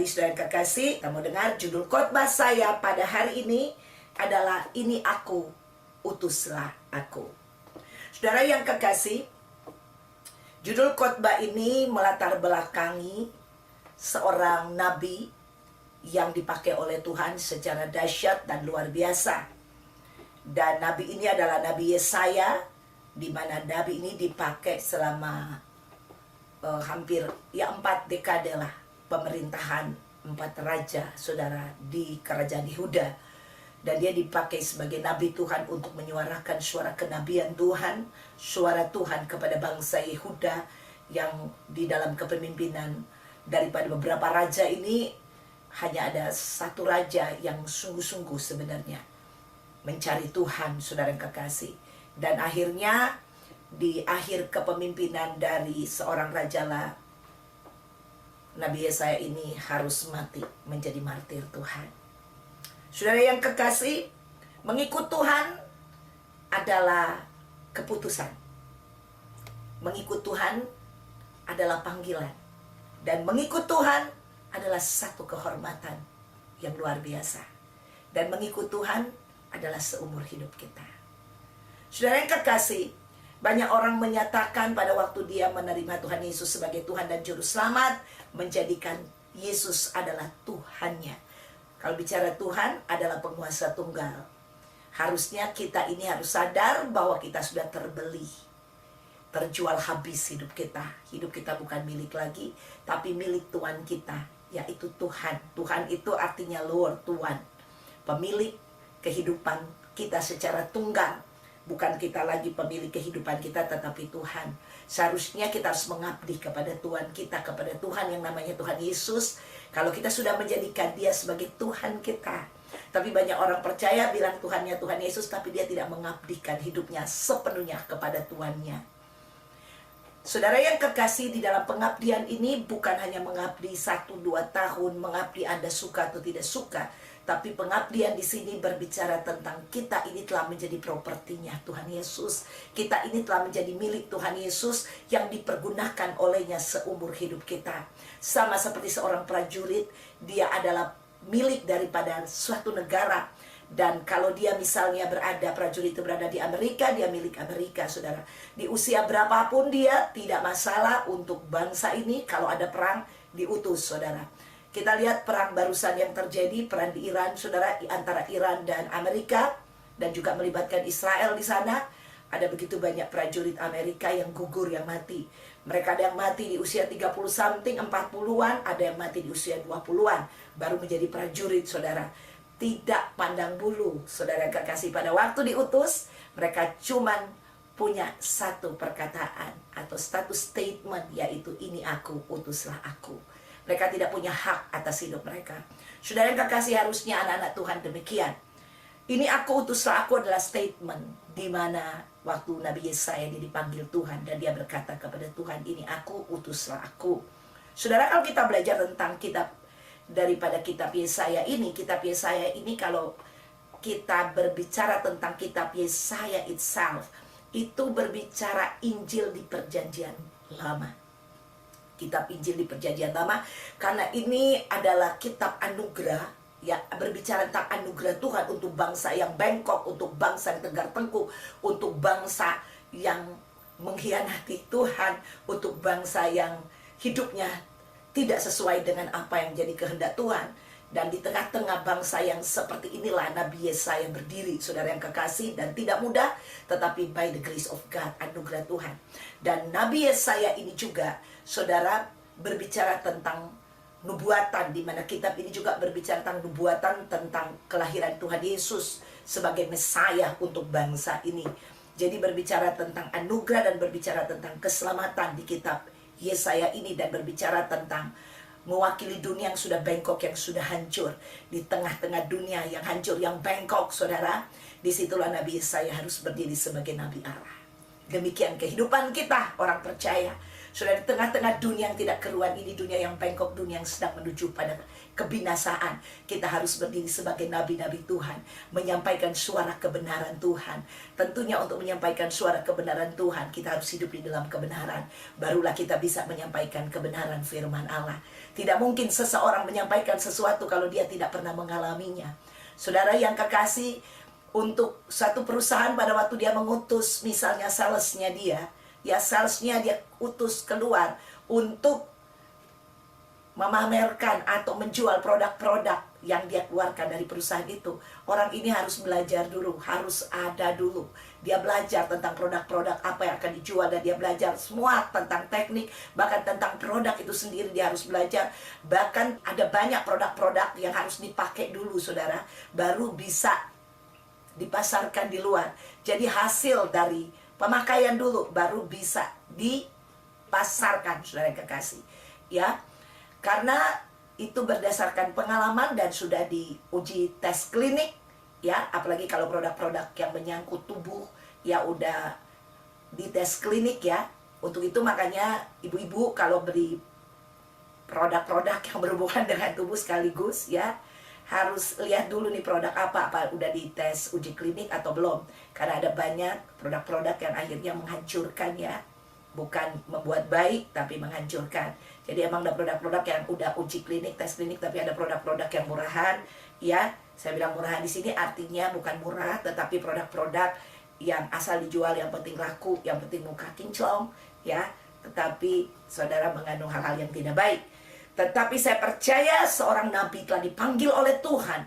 Jadi saudara yang kekasih, kita mau dengar judul khotbah saya pada hari ini adalah Ini Aku, Utuslah Aku. Saudara yang kekasih, judul khotbah ini melatar belakangi seorang nabi yang dipakai oleh Tuhan secara dahsyat dan luar biasa. Dan nabi ini adalah Nabi Yesaya, di mana nabi ini dipakai selama hampir 4 dekade lah pemerintahan 4 raja saudara di kerajaan Yehuda. Dan dia dipakai sebagai nabi Tuhan untuk menyuarakan suara kenabian Tuhan, suara Tuhan kepada bangsa Yehuda yang di dalam kepemimpinan daripada beberapa raja ini hanya ada satu raja yang sungguh-sungguh sebenarnya mencari Tuhan, saudara yang kekasih. Dan akhirnya di akhir kepemimpinan dari seorang raja lah, Nabi Yesaya ini harus mati menjadi martir Tuhan. Saudara yang kekasih, mengikut Tuhan adalah keputusan. Mengikut Tuhan adalah panggilan. Dan mengikut Tuhan adalah satu kehormatan yang luar biasa. Dan mengikut Tuhan adalah seumur hidup kita. Saudara yang kekasih, banyak orang menyatakan pada waktu dia menerima Tuhan Yesus sebagai Tuhan dan Juru Selamat, menjadikan Yesus adalah Tuhannya. Kalau bicara Tuhan adalah penguasa tunggal. Harusnya kita ini harus sadar bahwa kita sudah terbeli. Terjual habis hidup kita. Hidup kita bukan milik lagi, tapi milik Tuhan kita, yaitu Tuhan. Tuhan itu artinya Lord, Tuhan. Pemilik kehidupan kita secara tunggal. Bukan kita lagi pemilik kehidupan kita, tetapi Tuhan. Seharusnya kita harus mengabdi kepada Tuhan kita, kepada Tuhan yang namanya Tuhan Yesus. Kalau kita sudah menjadikan dia sebagai Tuhan kita. Tapi banyak orang percaya bilang Tuhannya Tuhan Yesus, tapi dia tidak mengabdikan hidupnya sepenuhnya kepada Tuhannya. Saudara yang kekasih, di dalam pengabdian ini bukan hanya mengabdi 1-2 tahun, mengabdi Anda suka atau tidak suka. Tapi pengabdian di sini berbicara tentang kita ini telah menjadi propertinya Tuhan Yesus. Kita ini telah menjadi milik Tuhan Yesus yang dipergunakan olehnya seumur hidup kita. Sama seperti seorang prajurit, dia adalah milik daripada suatu negara. Dan kalau dia misalnya prajurit itu berada di Amerika, dia milik Amerika, saudara. Di usia berapapun dia, tidak masalah untuk bangsa ini. Kalau ada perang, diutus, saudara. Kita lihat perang barusan yang terjadi, perang di Iran, saudara, antara Iran dan Amerika, dan juga melibatkan Israel di sana. Ada begitu banyak prajurit Amerika yang gugur, yang mati. Mereka ada yang mati di usia 30 something, 40-an, ada yang mati di usia 20-an, baru menjadi prajurit, saudara. Tidak pandang bulu, saudara yang kekasih, pada waktu diutus, mereka cuman punya satu perkataan atau status statement, yaitu ini aku, utuslah aku. Mereka tidak punya hak atas hidup mereka. Saudara yang kekasih, harusnya anak-anak Tuhan demikian. Ini aku, utuslah aku adalah statement di mana waktu Nabi Yesaya ini dipanggil Tuhan dan dia berkata kepada Tuhan, ini aku, utuslah aku. Saudara, kalau kita belajar tentang kitab daripada kitab Yesaya ini kalau kita berbicara tentang kitab Yesaya itself, itu berbicara Injil di Perjanjian Lama. Kitab Injil di Perjanjian Lama, karena ini adalah kitab anugerah, ya, berbicara tentang anugerah Tuhan untuk bangsa yang bengkok, untuk bangsa yang tegar tengkuk, untuk bangsa yang mengkhianati Tuhan, untuk bangsa yang hidupnya tidak sesuai dengan apa yang jadi kehendak Tuhan. Dan di tengah-tengah bangsa yang seperti inilah Nabi Yesaya berdiri, saudara yang kekasih, dan tidak mudah, tetapi by the grace of God, anugerah Tuhan. Dan Nabi Yesaya ini juga, saudara, berbicara tentang nubuatan, di mana kitab ini juga berbicara tentang nubuatan tentang kelahiran Tuhan Yesus sebagai Mesias untuk bangsa ini. Jadi berbicara tentang anugerah dan berbicara tentang keselamatan di kitab Yesaya ini, dan berbicara tentang mewakili dunia yang sudah bengkok, yang sudah hancur. Di tengah-tengah dunia yang hancur, yang bengkok, saudara, disitulah Nabi Yesaya harus berdiri sebagai Nabi Allah. Demikian kehidupan kita, orang percaya. Saudara, di tengah-tengah dunia yang tidak keruan ini, dunia yang bengkok, dunia yang sedang menuju pada kebinasaan, kita harus berdiri sebagai nabi-nabi Tuhan, menyampaikan suara kebenaran Tuhan. Tentunya untuk menyampaikan suara kebenaran Tuhan, kita harus hidup di dalam kebenaran. Barulah kita bisa menyampaikan kebenaran firman Allah. Tidak mungkin seseorang menyampaikan sesuatu kalau dia tidak pernah mengalaminya. Saudara yang kekasih, untuk satu perusahaan pada waktu dia mengutus misalnya salesnya dia, ya salesnya dia utus keluar untuk memamerkan atau menjual produk-produk yang dia keluarkan dari perusahaan itu. Orang ini harus belajar dulu, harus ada dulu. Dia belajar tentang produk-produk apa yang akan dijual, dan dia belajar semua tentang teknik, bahkan tentang produk itu sendiri dia harus belajar. Bahkan ada banyak produk-produk yang harus dipakai dulu, saudara, baru bisa dipasarkan di luar. Jadi hasil dari pemakaian dulu baru bisa dipasarkan, saudara yang kekasih. Ya, karena itu berdasarkan pengalaman dan sudah diuji tes klinik, ya, apalagi kalau produk-produk yang menyangkut tubuh, ya udah di tes klinik ya. Untuk itu makanya ibu-ibu kalau beli produk-produk yang berhubungan dengan tubuh sekaligus, ya, harus lihat dulu nih produk apa udah dites uji klinik atau belum. Karena ada banyak produk-produk yang akhirnya menghancurkan, ya, bukan membuat baik tapi menghancurkan. Jadi emang ada produk-produk yang udah uji klinik, tes klinik, tapi ada produk-produk yang murahan, ya. Saya bilang murahan di sini artinya bukan murah, tetapi produk-produk yang asal dijual, yang penting laku, yang penting muka kinclong, ya. Tetapi saudara mengandung hal-hal yang tidak baik. Tetapi saya percaya seorang nabi telah dipanggil oleh Tuhan,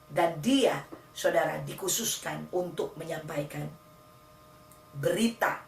dan dia, saudara, dikhususkan untuk menyampaikan berita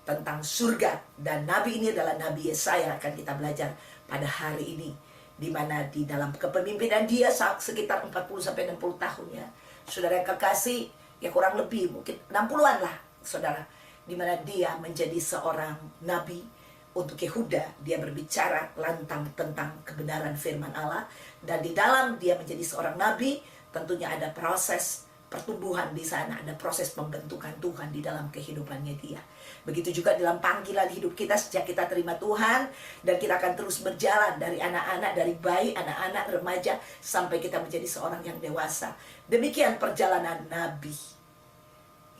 tentang surga. Dan nabi ini adalah Nabi Yesaya, akan kita belajar pada hari ini, di mana di dalam kepemimpinan dia sekitar 40-60 tahun, ya. Saudara yang kekasih, ya kurang lebih mungkin 60-an lah, saudara, di mana dia menjadi seorang nabi. Untuk Yehuda, dia berbicara lantang tentang kebenaran firman Allah. Dan di dalam dia menjadi seorang nabi, tentunya ada proses pertumbuhan di sana, ada proses pembentukan Tuhan di dalam kehidupannya dia. Begitu juga dalam panggilan hidup kita sejak kita terima Tuhan, dan kita akan terus berjalan dari anak-anak, dari bayi, anak-anak, remaja, sampai kita menjadi seorang yang dewasa. Demikian perjalanan Nabi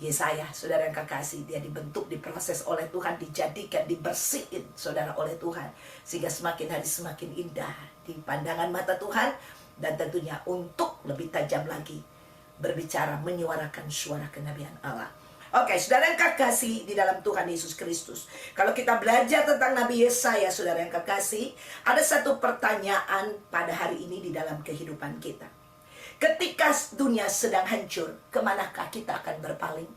Yesaya, saudara yang kekasih. Dia dibentuk, diproses oleh Tuhan, dijadikan, dibersihin, saudara, oleh Tuhan, sehingga semakin hari semakin indah di pandangan mata Tuhan. Dan tentunya untuk lebih tajam lagi berbicara, menyuarakan suara kenabian Allah. Oke, saudara yang kekasih di dalam Tuhan Yesus Kristus, kalau kita belajar tentang Nabi Yesaya, saudara yang kekasih, ada satu pertanyaan pada hari ini di dalam kehidupan kita. Ketika dunia sedang hancur, kemanakah kita akan berpaling?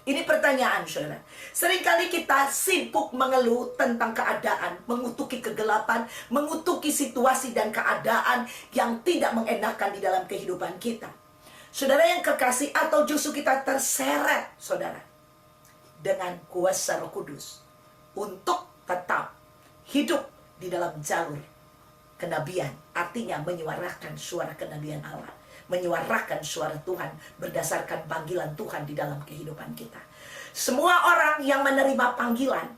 Ini pertanyaan, saudara. Seringkali kita sibuk mengeluh tentang keadaan, mengutuki kegelapan, mengutuki situasi dan keadaan yang tidak mengenakan di dalam kehidupan kita. Saudara yang kekasih, atau justru kita terseret, saudara, dengan kuasa Roh Kudus untuk tetap hidup di dalam jalur kenabian, artinya menyuarakan suara kenabian Allah, menyuarakan suara Tuhan berdasarkan panggilan Tuhan di dalam kehidupan kita. Semua orang yang menerima panggilan,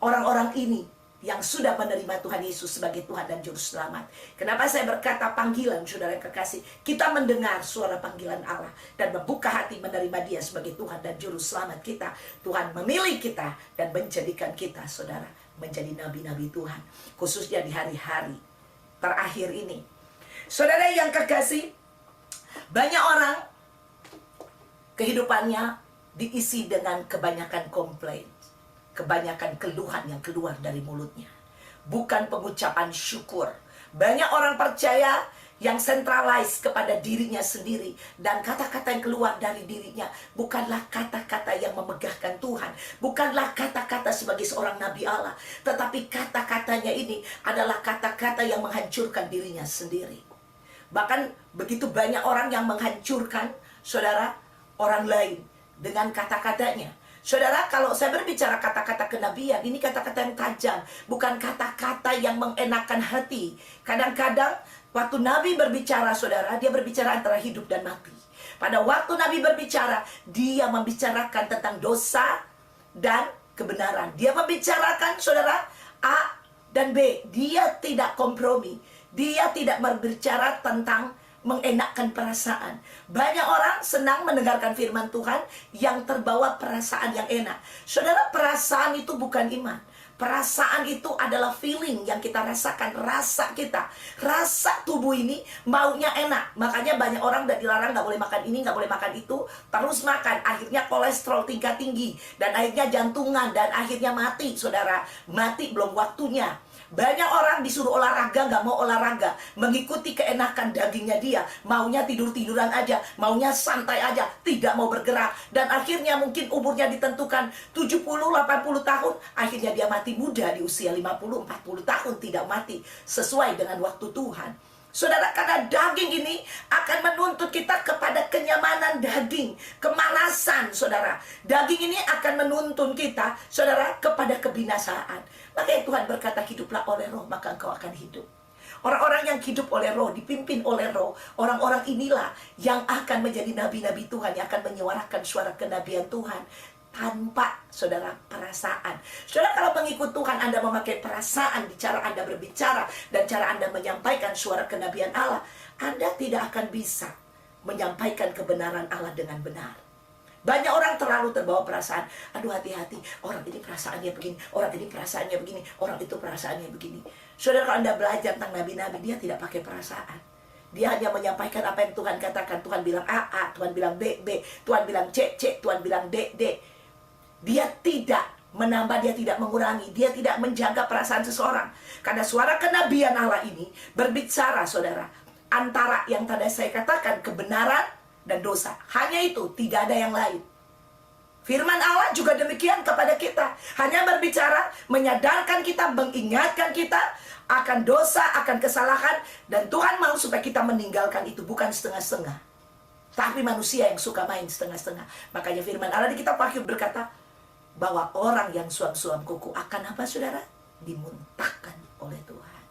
orang-orang ini yang sudah menerima Tuhan Yesus sebagai Tuhan dan Juru Selamat. Kenapa saya berkata panggilan, saudara yang kekasih? Kita mendengar suara panggilan Allah dan membuka hati menerima Dia sebagai Tuhan dan Juru Selamat kita. Tuhan memilih kita dan menjadikan kita, saudara, menjadi nabi-nabi Tuhan, khususnya di hari-hari terakhir ini. Saudara yang kekasih, banyak orang kehidupannya diisi dengan kebanyakan komplain, kebanyakan keluhan yang keluar dari mulutnya, bukan pengucapan syukur. Banyak orang percaya yang centralized kepada dirinya sendiri, dan kata-kata yang keluar dari dirinya bukanlah kata-kata yang memegahkan Tuhan, bukanlah kata-kata sebagai seorang nabi Allah, tetapi kata-katanya ini adalah kata-kata yang menghancurkan dirinya sendiri. Bahkan begitu banyak orang yang menghancurkan, saudara, orang lain dengan kata-katanya. Saudara, kalau saya berbicara kata-kata kenabian, ini kata-kata yang tajam, bukan kata-kata yang mengenakan hati. Kadang-kadang waktu Nabi berbicara, saudara, dia berbicara antara hidup dan mati. Pada waktu Nabi berbicara, dia membicarakan tentang dosa dan kebenaran. Dia membicarakan, saudara, A dan B. Dia tidak kompromi. Dia tidak berbicara tentang mengenakkan perasaan. Banyak orang senang mendengarkan firman Tuhan yang terbawa perasaan yang enak. Saudara, perasaan itu bukan iman. Perasaan itu adalah feeling yang kita rasakan, rasa kita. Rasa tubuh ini maunya enak. Makanya banyak orang udah dilarang gak boleh makan ini, gak boleh makan itu. Terus makan, akhirnya kolesterol tingkat tinggi. Dan akhirnya jantungan, dan akhirnya mati, saudara. Mati belum waktunya. Banyak orang disuruh olahraga, gak mau olahraga. Mengikuti keenakan dagingnya dia. Maunya tidur-tiduran aja. Maunya santai aja. Tidak mau bergerak. Dan akhirnya mungkin umurnya ditentukan 70, 80 tahun. Akhirnya dia mati muda di usia 50, 40 tahun. Tidak mati sesuai dengan waktu Tuhan. Saudara, karena daging ini akan menuntut kita kepada kenyamanan daging, kemalasan, saudara. Daging ini akan menuntun kita, saudara, kepada kebinasaan. Makanya Tuhan berkata, hiduplah oleh roh, maka engkau akan hidup. Orang-orang yang hidup oleh roh, dipimpin oleh roh, orang-orang inilah yang akan menjadi nabi-nabi Tuhan, yang akan menyuarakan suara kenabian Tuhan tanpa, saudara, perasaan. Saudara, kalau mengikut Tuhan, Anda memakai perasaan di cara Anda berbicara dan cara Anda menyampaikan suara kenabian Allah, Anda tidak akan bisa menyampaikan kebenaran Allah dengan benar. Banyak orang terlalu terbawa perasaan. Aduh, hati-hati, orang ini perasaannya begini, orang ini perasaannya begini, orang itu perasaannya begini. Saudara, kalau Anda belajar tentang nabi-nabi, dia tidak pakai perasaan. Dia hanya menyampaikan apa yang Tuhan katakan. Tuhan bilang A, A, Tuhan bilang B, B, Tuhan bilang C, C, Tuhan bilang D, D. Dia tidak menambah, dia tidak mengurangi, dia tidak menjaga perasaan seseorang. Karena suara kenabian Allah ini berbicara, saudara, antara yang tadi saya katakan, kebenaran dan dosa. Hanya itu, tidak ada yang lain. Firman Allah juga demikian kepada kita. Hanya berbicara, menyadarkan kita, mengingatkan kita akan dosa, akan kesalahan. Dan Tuhan mau supaya kita meninggalkan itu, bukan setengah-setengah. Tapi manusia yang suka main setengah-setengah. Makanya firman Allah di kitab Wahyu berkata, bahwa orang yang suam-suam kuku akan apa, saudara? Dimuntahkan oleh Tuhan.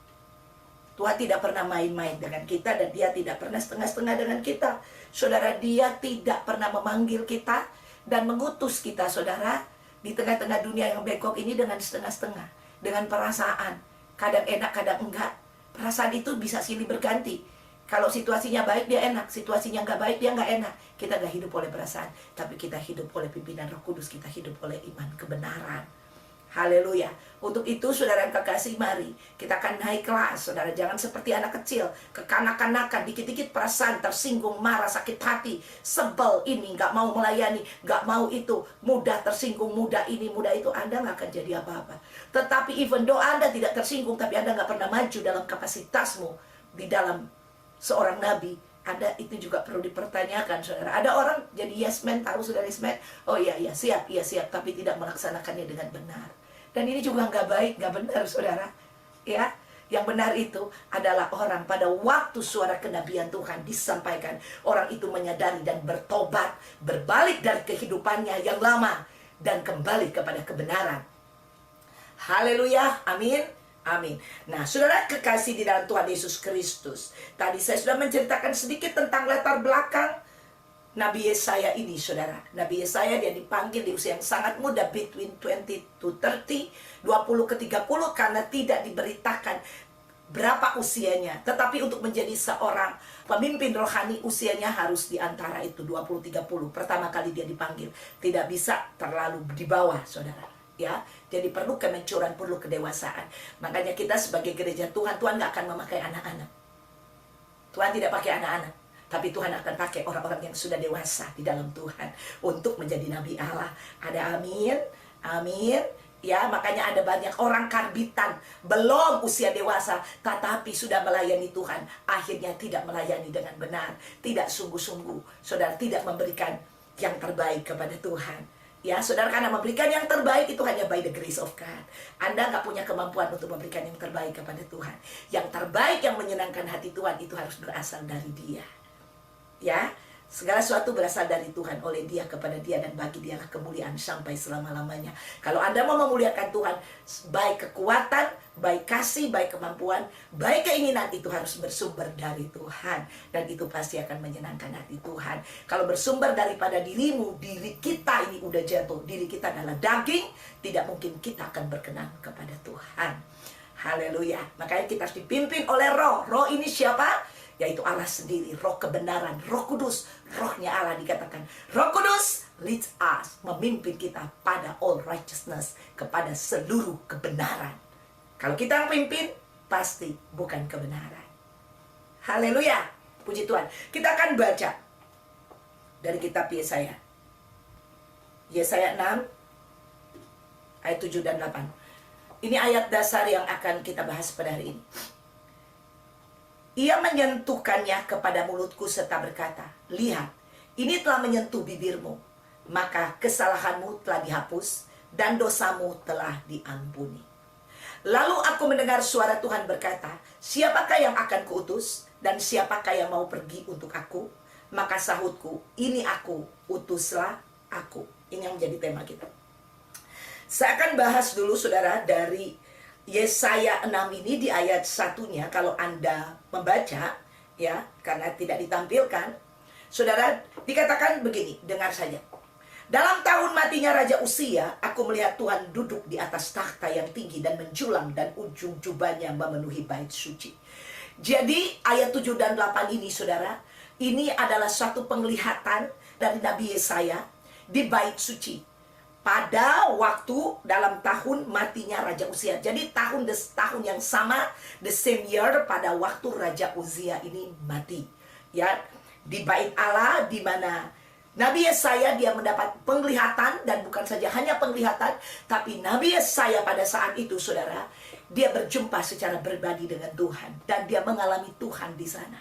Tuhan tidak pernah main-main dengan kita, dan dia tidak pernah setengah-setengah dengan kita. Saudara, dia tidak pernah memanggil kita dan mengutus kita, saudara, di tengah-tengah dunia yang bengkok ini dengan setengah-setengah. Dengan perasaan. Kadang enak, kadang enggak. Perasaan itu bisa silih berganti. Kalau situasinya baik, dia enak. Situasinya enggak baik, dia enggak enak. Kita enggak hidup oleh perasaan, tapi kita hidup oleh pimpinan Roh Kudus. Kita hidup oleh iman, kebenaran. Haleluya. Untuk itu, saudara yang kekasih, mari kita akan naik kelas. Saudara, jangan seperti anak kecil, kekanak-kanakan, dikit-dikit perasaan, tersinggung, marah, sakit hati, sebel ini, gak mau melayani, gak mau itu, mudah tersinggung, mudah ini, mudah itu. Anda gak akan jadi apa-apa. Tetapi even though Anda tidak tersinggung, tapi Anda gak pernah maju dalam kapasitasmu di dalam seorang nabi, Anda itu juga perlu dipertanyakan, saudara. Ada orang jadi yes man, tahu saudara yes man? Oh iya siap, tapi tidak melaksanakannya dengan benar. Dan ini juga nggak baik, nggak benar, saudara. Ya, yang benar itu adalah orang pada waktu suara kenabian Tuhan disampaikan, orang itu menyadari dan bertobat, berbalik dari kehidupannya yang lama dan kembali kepada kebenaran. Haleluya, amin. Amin. Nah, saudara kekasih di dalam Tuhan Yesus Kristus, tadi saya sudah menceritakan sedikit tentang latar belakang Nabi Yesaya ini, saudara. Nabi Yesaya, dia dipanggil di usia yang sangat muda, between 20 to 30, 20 ke 30, karena tidak diberitakan berapa usianya. Tetapi untuk menjadi seorang pemimpin rohani, usianya harus di antara itu, 20-30. Pertama kali dia dipanggil. Tidak bisa terlalu di bawah, saudara. Ya, jadi perlu kemencuran, perlu kedewasaan. Makanya kita sebagai gereja Tuhan, Tuhan gak akan memakai anak-anak. Tuhan tidak pakai anak-anak, tapi Tuhan akan pakai orang-orang yang sudah dewasa di dalam Tuhan untuk menjadi nabi Allah. Ada amin, amin. Ya, makanya ada banyak orang karbitan, belum usia dewasa, tetapi sudah melayani Tuhan, akhirnya tidak melayani dengan benar, tidak sungguh-sungguh. Saudara, tidak memberikan yang terbaik kepada Tuhan. Ya, saudara, karena memberikan yang terbaik itu hanya by the grace of God. Anda nggak punya kemampuan untuk memberikan yang terbaik kepada Tuhan. Yang terbaik yang menyenangkan hati Tuhan itu harus berasal dari Dia. Ya, Segala sesuatu berasal dari Tuhan, oleh Dia, kepada Dia, dan bagi Dialah kemuliaan sampai selama-lamanya. Kalau Anda mau memuliakan Tuhan, baik kekuatan, baik kasih, baik kemampuan, baik keinginan, itu harus bersumber dari Tuhan. Dan itu pasti akan menyenangkan hati Tuhan. Kalau bersumber daripada dirimu, diri kita ini udah jatuh, diri kita adalah daging, tidak mungkin kita akan berkenan kepada Tuhan. Haleluya. Makanya kita harus dipimpin oleh Roh. Roh ini siapa? Yaitu Allah sendiri, Roh kebenaran, Roh Kudus. Rohnya Allah dikatakan, Roh Kudus leads us, memimpin kita pada all righteousness, kepada seluruh kebenaran. Kalau kita yang pimpin, pasti bukan kebenaran. Haleluya, puji Tuhan. Kita akan baca dari kitab Yesaya. Yesaya 6 ayat 7 dan 8. Ini ayat dasar yang akan kita bahas pada hari ini. Ia menyentuhkannya kepada mulutku serta berkata, lihat, ini telah menyentuh bibirmu, maka kesalahanmu telah dihapus dan dosamu telah diampuni. Lalu aku mendengar suara Tuhan berkata, siapakah yang akan kuutus dan siapakah yang mau pergi untuk aku? Maka sahutku, ini aku, utuslah aku. Ini yang menjadi tema kita. Saya akan bahas dulu saudara dari Yesaya 6 ini di ayat 1-nya. Kalau Anda membaca, ya, karena tidak ditampilkan, saudara, dikatakan begini, dengar saja. Dalam tahun matinya Raja Uzia, aku melihat Tuhan duduk di atas takhta yang tinggi dan menjulang, dan ujung jubahnya memenuhi bait suci. Jadi ayat 7 dan 8 ini saudara, ini adalah suatu penglihatan dari Nabi Yesaya di bait suci pada waktu dalam tahun matinya Raja Uzia. Jadi tahun yang sama, the same year, pada waktu Raja Uzia ini mati. Ya, di bait Allah, di mana Nabi Yesaya dia mendapat penglihatan, dan bukan saja hanya penglihatan, tapi Nabi Yesaya pada saat itu saudara, dia berjumpa secara pribadi dengan Tuhan, dan dia mengalami Tuhan di sana.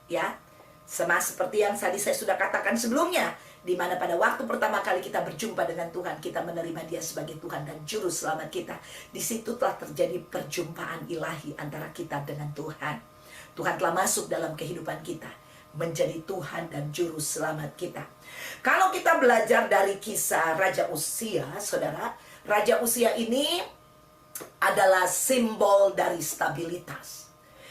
Ya, sama seperti yang tadi saya sudah katakan sebelumnya, di mana pada waktu pertama kali kita berjumpa dengan Tuhan, kita menerima Dia sebagai Tuhan dan Juru Selamat kita. Di situ telah terjadi perjumpaan ilahi antara kita dengan Tuhan. Tuhan telah masuk dalam kehidupan kita, menjadi Tuhan dan Juru Selamat kita. Kalau kita belajar dari kisah Raja Uzia, saudara, Raja Uzia ini adalah simbol dari stabilitas,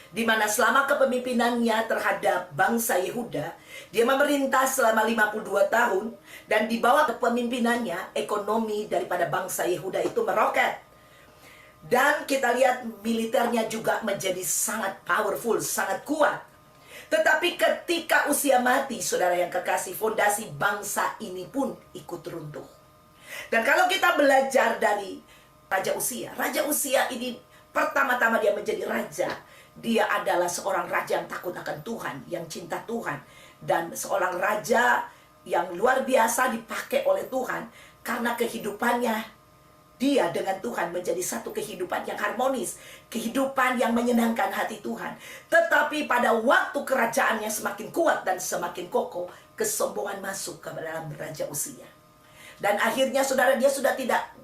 di mana selama kepemimpinannya terhadap bangsa Yehuda, dia memerintah selama 52 tahun, dan di bawah kepemimpinannya ekonomi daripada bangsa Yehuda itu meroket. Dan kita lihat militernya juga menjadi sangat powerful, sangat kuat. Tetapi ketika Uzia mati, saudara yang kekasih, fondasi bangsa ini pun ikut runtuh. Dan kalau kita belajar dari Raja Uzia ini pertama-tama dia menjadi raja. Dia adalah seorang raja yang takut akan Tuhan, yang cinta Tuhan, dan seorang raja yang luar biasa dipakai oleh Tuhan, karena kehidupannya dia dengan Tuhan menjadi satu kehidupan yang harmonis, kehidupan yang menyenangkan hati Tuhan. Tetapi pada waktu kerajaannya semakin kuat dan semakin kokoh, kesombongan masuk ke dalam Raja Uzia. Dan akhirnya saudara, dia sudah tidak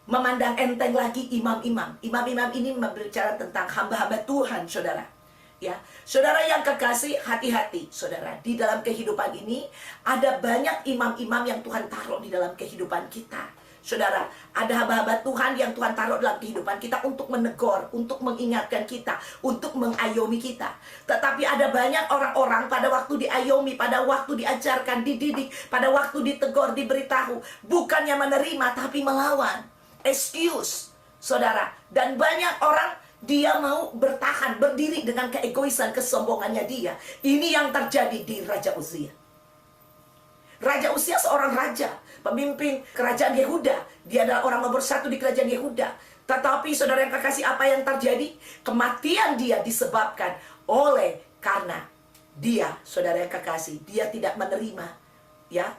memandang enteng lagi imam-imam. Imam-imam ini berbicara tentang hamba-hamba Tuhan, saudara. Ya, saudara yang kekasih, hati-hati, saudara. Di dalam kehidupan ini ada banyak imam-imam yang Tuhan taruh di dalam kehidupan kita. Saudara, ada hamba-hamba Tuhan yang Tuhan taruh dalam kehidupan kita untuk menegur, untuk mengingatkan kita, untuk mengayomi kita. Tetapi ada banyak orang-orang pada waktu diayomi, pada waktu diajarkan, dididik, pada waktu ditegur, diberitahu, bukannya menerima tapi melawan. Excuse, saudara. Dan banyak orang dia mau bertahan, berdiri dengan keegoisan, kesombongannya dia. Ini yang terjadi di Raja Uzia. Raja Uzia seorang raja, pemimpin kerajaan Yehuda. Dia adalah orang nomor 1 di kerajaan Yehuda. Tetapi saudara yang kekasih, apa yang terjadi? Kematian dia disebabkan oleh karena dia, saudara yang kekasih, dia tidak menerima ya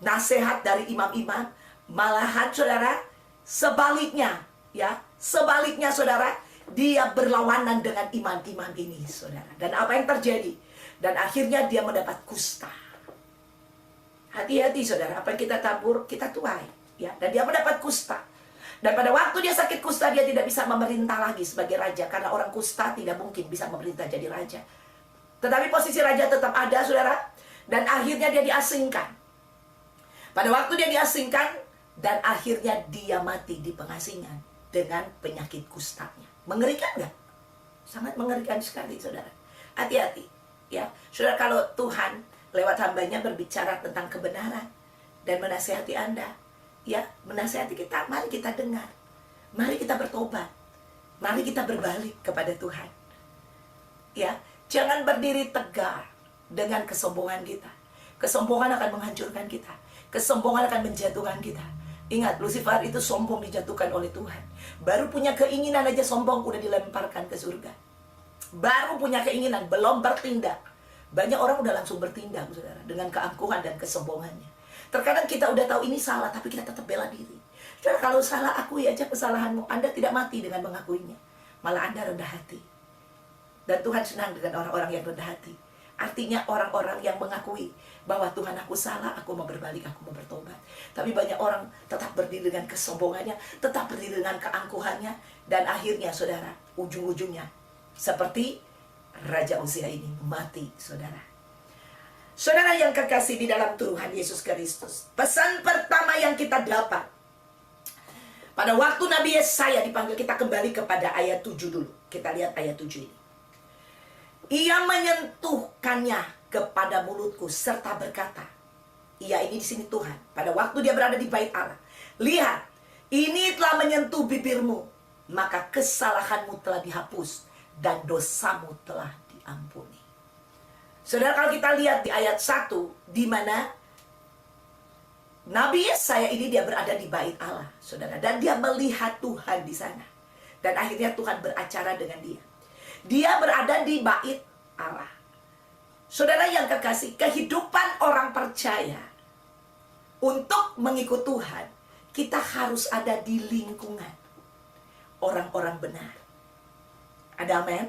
nasihat dari imam-imam. Malahan saudara, sebaliknya, ya, sebaliknya saudara, dia berlawanan dengan imam-imam ini, saudara. Dan apa yang terjadi? Dan akhirnya dia mendapat kusta. Hati-hati, saudara, apa yang kita tabur, kita tuai, ya. Dan dia mendapat kusta. Dan pada waktu dia sakit kusta, dia tidak bisa memerintah lagi sebagai raja, karena orang kusta tidak mungkin bisa memerintah jadi raja. Tetapi posisi raja tetap ada, saudara. Dan akhirnya dia diasingkan. Pada waktu dia diasingkan, dan akhirnya dia mati di pengasingan dengan penyakit kustanya. Mengerikan nggak? Sangat mengerikan sekali, saudara. Hati-hati, ya. Saudara, kalau Tuhan lewat hambanya berbicara tentang kebenaran dan menasihati Anda, ya, menasihati kita, mari kita dengar. Mari kita bertobat. Mari kita berbalik kepada Tuhan. Ya, jangan berdiri tegar dengan kesombongan kita. Kesombongan akan menghancurkan kita. Kesombongan akan menjatuhkan kita. Ingat, Lucifer itu sombong dijatuhkan oleh Tuhan. Baru punya keinginan aja sombong udah dilemparkan ke surga. Baru punya keinginan, belum bertindak. Banyak orang udah langsung bertindak, saudara, dengan keangkuhan dan kesombongannya. Terkadang kita udah tahu ini salah, tapi kita tetap bela diri. Saudara, kalau salah, akui aja kesalahanmu. Anda tidak mati dengan mengakuinya. Malah Anda rendah hati. Dan Tuhan senang dengan orang-orang yang rendah hati. Artinya orang-orang yang mengakui bahwa Tuhan, aku salah, aku mau berbalik, aku mau bertobat. Tapi banyak orang tetap berdiri dengan kesombongannya, tetap berdiri dengan keangkuhannya. Dan akhirnya, saudara, ujung-ujungnya seperti Raja Uzia ini mati, saudara. Saudara yang kekasih di dalam Tuhan Yesus Kristus, pesan pertama yang kita dapat pada waktu Nabi Yesaya dipanggil, kita kembali kepada ayat 7 dulu. Kita lihat ayat 7 ini. Ia menyentuhkannya kepada mulutku serta berkata, ia ini di sini Tuhan, pada waktu dia berada di bait Allah, lihat, ini telah menyentuh bibirmu, maka kesalahanmu telah dihapus dan dosamu telah diampuni. Saudara, kalau kita lihat di ayat 1, di mana Nabi Yesaya ini dia berada di bait Allah, saudara, dan dia melihat Tuhan di sana. Dan akhirnya Tuhan beracara dengan dia. Dia berada di bait Allah. Saudara yang kekasih, kehidupan orang percaya untuk mengikut Tuhan, kita harus ada di lingkungan orang-orang benar. Ada amin?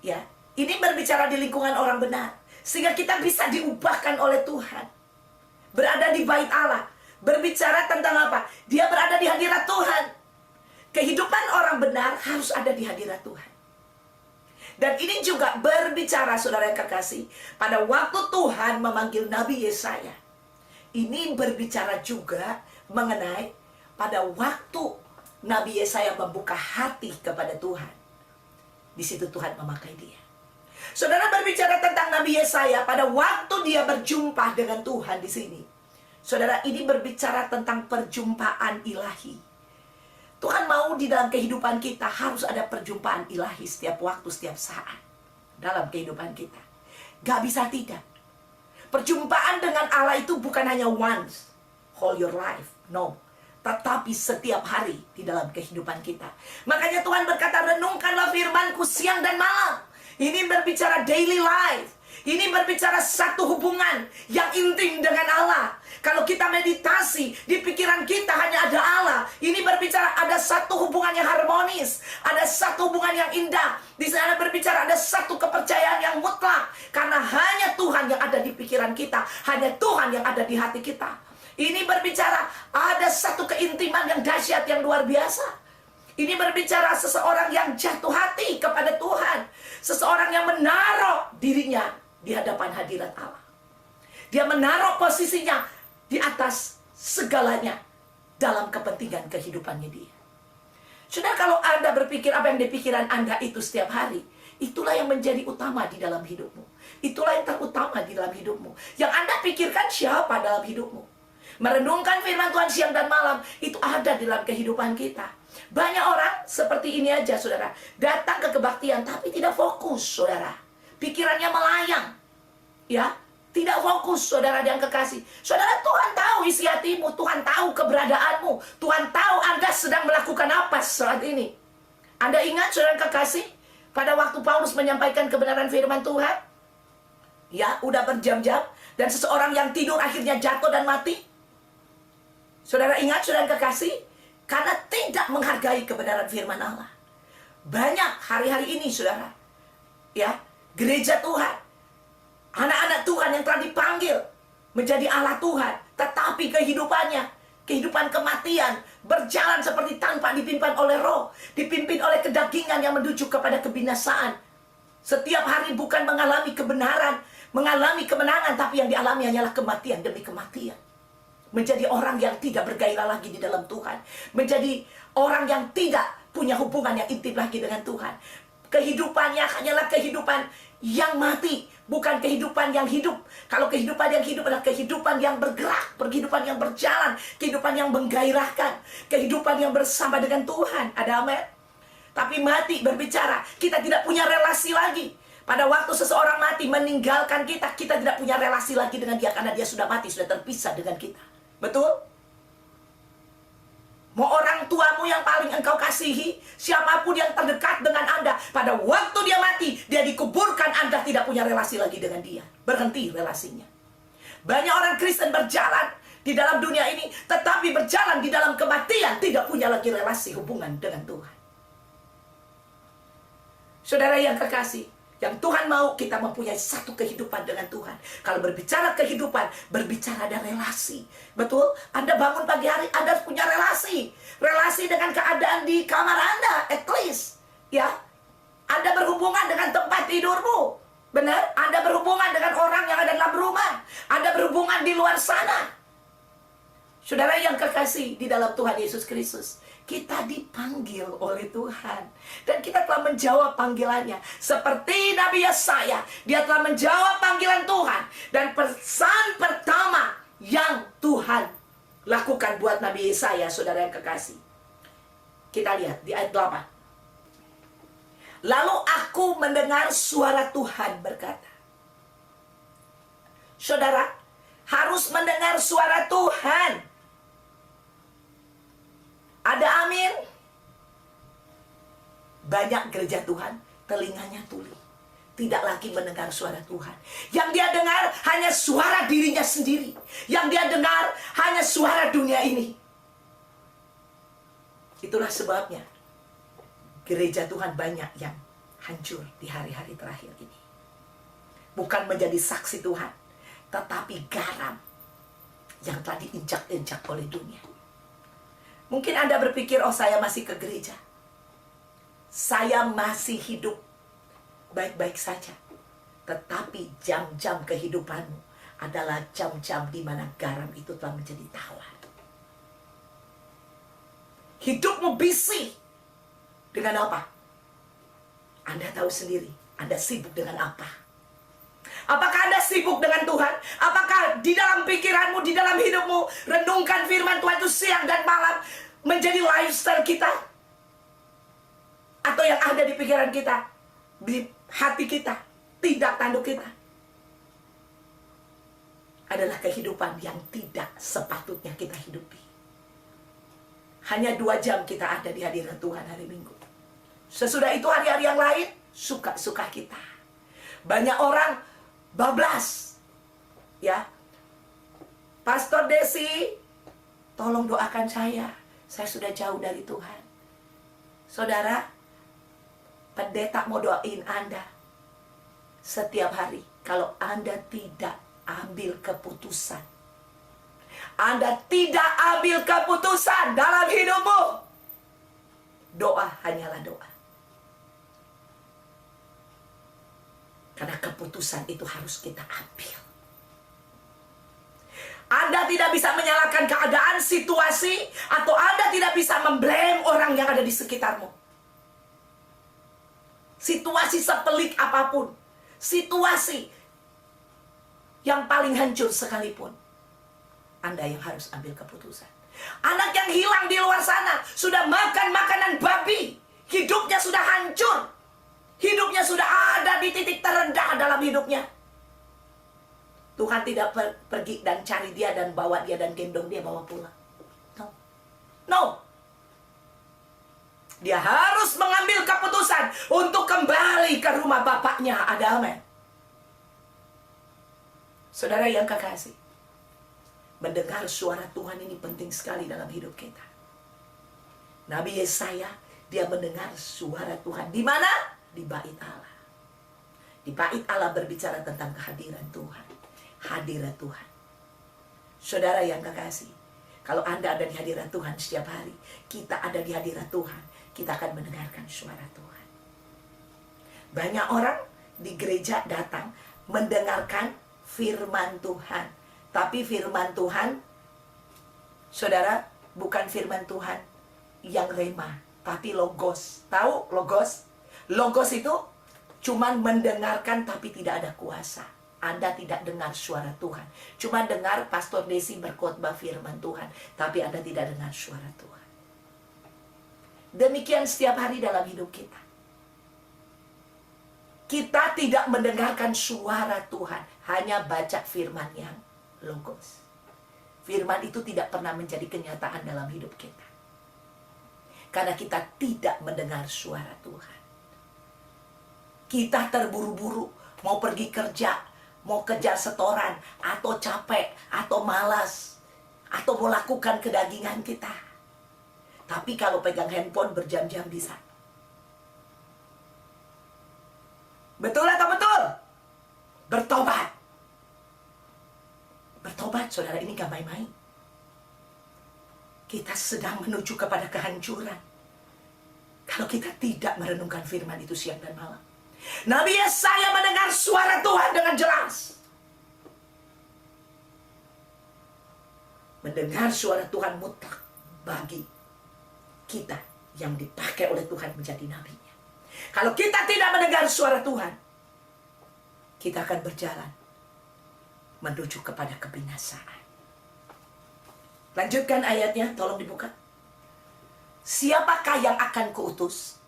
Ya, ini berbicara di lingkungan orang benar, sehingga kita bisa diubahkan oleh Tuhan. Berada di bait Allah, berbicara tentang apa? Dia berada di hadirat Tuhan. Kehidupan orang benar harus ada di hadirat Tuhan. Dan ini juga berbicara, saudara yang kekasih, pada waktu Tuhan memanggil Nabi Yesaya, ini berbicara juga mengenai pada waktu Nabi Yesaya membuka hati kepada Tuhan. Di situ Tuhan memakai dia. Saudara, berbicara tentang Nabi Yesaya pada waktu dia berjumpa dengan Tuhan di sini. Saudara, ini berbicara tentang perjumpaan ilahi. Tuhan mau di dalam kehidupan kita harus ada perjumpaan ilahi setiap waktu, setiap saat dalam kehidupan kita. Gak bisa tidak. Perjumpaan dengan Allah itu bukan hanya once, whole your life, no. Tetapi setiap hari di dalam kehidupan kita. Makanya Tuhan berkata, renungkanlah firman-Ku siang dan malam. Ini berbicara daily life. Ini berbicara satu hubungan yang intim dengan Allah. Kalau kita meditasi, di pikiran kita hanya ada Allah. Ini berbicara ada satu hubungan yang harmonis. Ada satu hubungan yang indah. Di sana berbicara ada satu kepercayaan yang mutlak. Karena hanya Tuhan yang ada di pikiran kita. Hanya Tuhan yang ada di hati kita. Ini berbicara ada satu keintiman yang dahsyat, yang luar biasa. Ini berbicara seseorang yang jatuh hati kepada Tuhan. Seseorang yang menaruh dirinya di hadapan hadirat Allah. Dia menaruh posisinya di atas segalanya dalam kepentingan kehidupannya dia. Sudah, kalau Anda berpikir apa yang di pikiran Anda itu setiap hari, itulah yang menjadi utama di dalam hidupmu. Itulah yang terutama di dalam hidupmu. Yang Anda pikirkan siapa dalam hidupmu. Merenungkan firman Tuhan siang dan malam, itu ada di dalam kehidupan kita. Banyak orang seperti ini aja, saudara. Datang ke kebaktian, tapi tidak fokus, saudara. Pikirannya melayang. Ya, tidak fokus, saudara yang kekasih. Saudara, Tuhan tahu isi hatimu. Tuhan tahu keberadaanmu. Tuhan tahu Anda sedang melakukan apa saat ini. Anda ingat, saudara yang kekasih, pada waktu Paulus menyampaikan kebenaran firman Tuhan, ya, udah berjam-jam, dan seseorang yang tidur akhirnya jatuh dan mati. Saudara ingat, saudara yang kekasih, karena tidak menghargai kebenaran firman Allah. Banyak hari-hari ini, saudara, ya, gereja Tuhan, anak-anak Tuhan yang telah dipanggil menjadi Allah Tuhan, tetapi kehidupannya, kehidupan kematian, berjalan seperti tanpa dipimpin oleh roh, dipimpin oleh kedagingan yang menuju kepada kebinasaan. Setiap hari bukan mengalami kebenaran, mengalami kemenangan, tapi yang dialami hanyalah kematian demi kematian. Menjadi orang yang tidak bergairah lagi di dalam Tuhan. Menjadi orang yang tidak punya hubungan yang intim lagi dengan Tuhan. Kehidupannya hanyalah kehidupan yang mati, bukan kehidupan yang hidup. Kalau kehidupan yang hidup adalah kehidupan yang bergerak, kehidupan yang berjalan, kehidupan yang menggairahkan, kehidupan yang bersama dengan Tuhan. Ada amin? Tapi mati berbicara, kita tidak punya relasi lagi. Pada waktu seseorang mati meninggalkan kita, kita tidak punya relasi lagi dengan dia karena dia sudah mati, sudah terpisah dengan kita. Betul? Mau orang tuamu yang paling engkau kasihi, siapapun yang terdekat dengan Anda, pada waktu dia mati, dia dikuburkan, Anda tidak punya relasi lagi dengan dia. Berhenti relasinya. Banyak orang Kristen berjalan di dalam dunia ini, tetapi berjalan di dalam kematian, tidak punya lagi relasi hubungan dengan Tuhan. Saudara yang kekasih, yang Tuhan mau kita mempunyai satu kehidupan dengan Tuhan. Kalau berbicara kehidupan, berbicara ada relasi. Betul? Anda bangun pagi hari, Anda punya relasi. Relasi dengan keadaan di kamar Anda, at least. Ya, Anda berhubungan dengan tempat tidurmu. Benar? Anda berhubungan dengan orang yang ada dalam rumah. Anda berhubungan di luar sana. Saudara yang kekasih di dalam Tuhan Yesus Kristus, kita dipanggil oleh Tuhan. Dan kita telah menjawab panggilannya. Seperti Nabi Yesaya, dia telah menjawab panggilan Tuhan. Dan pesan pertama yang Tuhan lakukan buat Nabi Yesaya, saudara yang kekasih. Kita lihat di ayat 8. Lalu aku mendengar suara Tuhan berkata. Saudara, harus mendengar suara Tuhan. Ada amin? Banyak gereja Tuhan, telinganya tuli. Tidak lagi mendengar suara Tuhan. Yang dia dengar hanya suara dirinya sendiri. Yang dia dengar hanya suara dunia ini. Itulah sebabnya gereja Tuhan banyak yang hancur di hari-hari terakhir ini. Bukan menjadi saksi Tuhan, tetapi garam yang telah diinjak-injak oleh dunia. Mungkin Anda berpikir, oh saya masih ke gereja. Saya masih hidup baik-baik saja. Tetapi jam-jam kehidupanmu adalah jam-jam di mana garam itu telah menjadi tawar. Hidupmu busy dengan apa? Anda tahu sendiri, Anda sibuk dengan apa? Apakah Anda sibuk dengan Tuhan? Apakah di dalam pikiranmu, di dalam hidupmu, renungkan firman Tuhan itu siang dan malam menjadi lifestyle kita? Atau yang ada di pikiran kita, di hati kita, tidak tanduk kita? Adalah kehidupan yang tidak sepatutnya kita hidupi. Hanya 2 jam kita ada di hadirat Tuhan hari Minggu. Sesudah itu hari-hari yang lain, suka-suka kita. Banyak orang bablas. Ya. Pastor Desi, tolong doakan saya. Saya sudah jauh dari Tuhan. Saudara, pendeta mau doain Anda. Setiap hari, kalau Anda tidak ambil keputusan. Anda tidak ambil keputusan dalam hidupmu. Doa hanyalah doa. Karena keputusan itu harus kita ambil. Anda tidak bisa menyalahkan keadaan, situasi, atau Anda tidak bisa memblame orang yang ada di sekitarmu. Situasi sepelik apapun, situasi yang paling hancur sekalipun, Anda yang harus ambil keputusan. Anak yang hilang di luar sana, sudah makan makanan babi, hidupnya sudah hancur. Hidupnya sudah ada di titik terendah dalam hidupnya. Tuhan tidak pergi dan cari dia dan bawa dia dan gendong dia bawa pulang. No. No. Dia harus mengambil keputusan untuk kembali ke rumah bapaknya. Ada amin. Saudara yang kekasih, mendengar suara Tuhan ini penting sekali dalam hidup kita. Nabi Yesaya, dia mendengar suara Tuhan. Di mana? Di bait Allah. Di bait Allah berbicara tentang kehadiran Tuhan. Hadirat Tuhan. Saudara yang kekasih, kalau Anda ada di hadirat Tuhan setiap hari, kita ada di hadirat Tuhan, kita akan mendengarkan suara Tuhan. Banyak orang di gereja datang mendengarkan firman Tuhan. Tapi firman Tuhan, saudara, bukan firman Tuhan yang rema, tapi logos. Tahu logos? Logos itu cuman mendengarkan tapi tidak ada kuasa. Anda tidak dengar suara Tuhan. Cuma dengar Pastor Desi berkhotbah firman Tuhan, tapi Anda tidak dengar suara Tuhan. Demikian setiap hari dalam hidup kita. Kita tidak mendengarkan suara Tuhan, hanya baca firman yang logos. Firman itu tidak pernah menjadi kenyataan dalam hidup kita. Karena kita tidak mendengar suara Tuhan. Kita terburu-buru, mau pergi kerja, mau kejar setoran, atau capek, atau malas, atau mau lakukan kedagingan kita. Tapi kalau pegang handphone berjam-jam bisa. Betul atau betul? Bertobat. Bertobat, saudara, ini gak main-main. Kita sedang menuju kepada kehancuran kalau kita tidak merenungkan firman itu siang dan malam. Nabi Yesaya mendengar suara Tuhan dengan jelas. Mendengar suara Tuhan mutlak bagi kita yang dipakai oleh Tuhan menjadi nabinya. Kalau kita tidak mendengar suara Tuhan, kita akan berjalan menuju kepada kebinasaan. Lanjutkan ayatnya, tolong dibuka. Siapakah yang akan kuutus?